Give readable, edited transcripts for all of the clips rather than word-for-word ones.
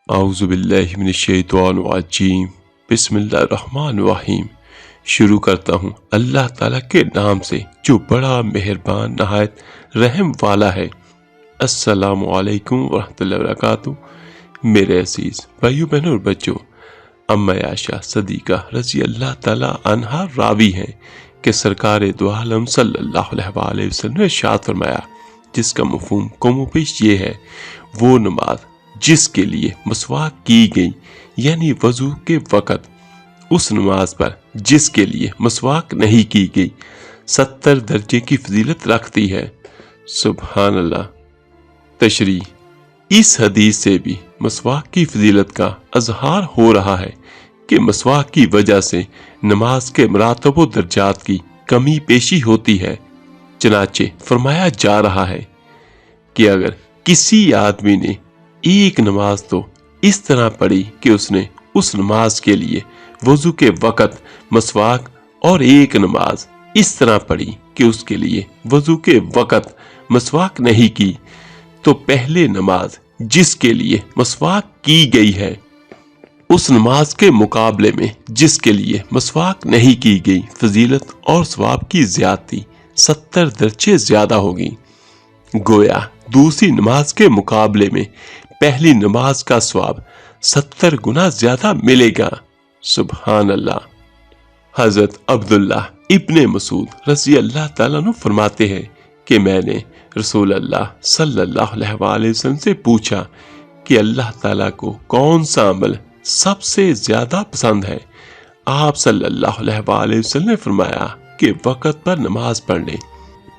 اعوذ باللہ من الشیطان الرجیم بسم اللہ الرحمن الرحیم۔ شروع کرتا ہوں اللہ تعالیٰ کے نام سے جو بڑا مہربان نہایت رحم والا ہے۔ السلام علیکم ورحمۃ اللہ وبرکاتہ۔ میرے عزیز بھائیو بہنوں اور بچوں، اما عائشہ صدیقہ رضی اللہ تعالیٰ عنہا راوی ہیں کہ سرکار دو عالم صلی اللہ علیہ وآلہ وسلم نے ارشاد فرمایا، جس کا مفہوم کم و بیش یہ ہے، وہ نماز جس کے لیے مسواک کی گئی یعنی وضو کے وقت، اس نماز پر جس کے لیے مسواک نہیں کی گئی 70 درجے کی فضیلت رکھتی ہے۔ سبحان اللہ۔ تشریح: اس حدیث سے بھی مسواک کی فضیلت کا اظہار ہو رہا ہے کہ مسواک کی وجہ سے نماز کے مراتب و درجات کی کمی پیشی ہوتی ہے۔ چنانچہ فرمایا جا رہا ہے کہ اگر کسی آدمی نے ایک نماز تو اس طرح پڑھی کہ اس نے اس نماز کے لیے وضو کے وقت مسواک، اور ایک نماز اس طرح پڑھی کہ اس کے لیے وضو کے وقت مسواک نہیں کی، تو پہلے نماز جس کے لیے مسواک کی گئی ہے اس نماز کے مقابلے میں جس کے لیے مسواک نہیں کی گئی فضیلت اور ثواب کی زیادتی 70 درجے زیادہ ہوگی۔ گویا دوسری نماز کے مقابلے میں پہلی نماز کا ثواب 70 گنا زیادہ ملے گا۔ سبحان اللہ۔ حضرت عبداللہ ابن مسعود رضی اللہ تعالیٰ عنہ فرماتے ہیں کہ میں نے رسول اللہ صلی اللہ علیہ وآلہ وسلم سے پوچھا کہ اللہ تعالیٰ کو کون سا عمل سب سے زیادہ پسند ہے؟ آپ صلی اللہ علیہ وآلہ وسلم نے فرمایا کہ وقت پر نماز پڑھنے،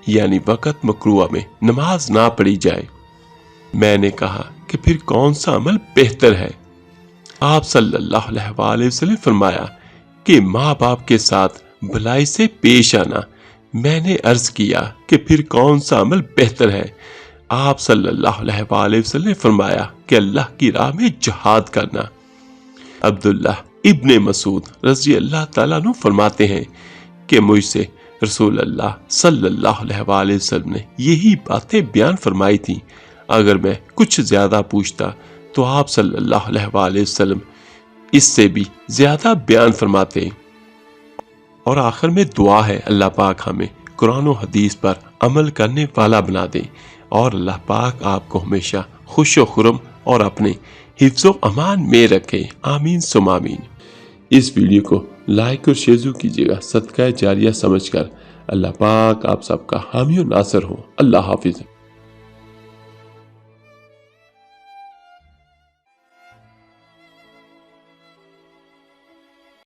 یعنی وقت مکروہ میں نماز نہ پڑھی جائے۔ میں نے کہا کہ پھر کون سا عمل بہتر ہے؟ آپ صلی اللہ علیہ وآلہ وسلم نے فرمایا کہ ماں باپ کے ساتھ بھلائی سے پیش آنا۔ میں نے عرض کیا کہ پھر کون سا عمل بہتر ہے؟ آپ صلی اللہ علیہ وآلہ وسلم نے فرمایا کہ اللہ کی راہ میں جہاد کرنا۔ عبداللہ ابن مسعود رضی اللہ تعالیٰ عنہ فرماتے ہیں کہ مجھ سے رسول اللہ صلی اللہ علیہ وآلہ وسلم نے یہی باتیں بیان فرمائی تھیں۔ اگر میں کچھ زیادہ پوچھتا تو آپ صلی اللہ علیہ وآلہ وسلم اس سے بھی زیادہ بیان فرماتے۔ اور آخر میں دعا ہے، اللہ پاک ہمیں قرآن و حدیث پر عمل کرنے والا بنا دے، اور اللہ پاک آپ کو ہمیشہ خوش و خرم اور اپنے حفظ و امان میں رکھے۔ آمین ثم آمین۔ اس ویڈیو کو لائک اور شیئر کیجیے گا، صدقہ جاریہ سمجھ کر۔ اللہ پاک آپ سب کا حامی و ناصر ہو۔ اللہ حافظ۔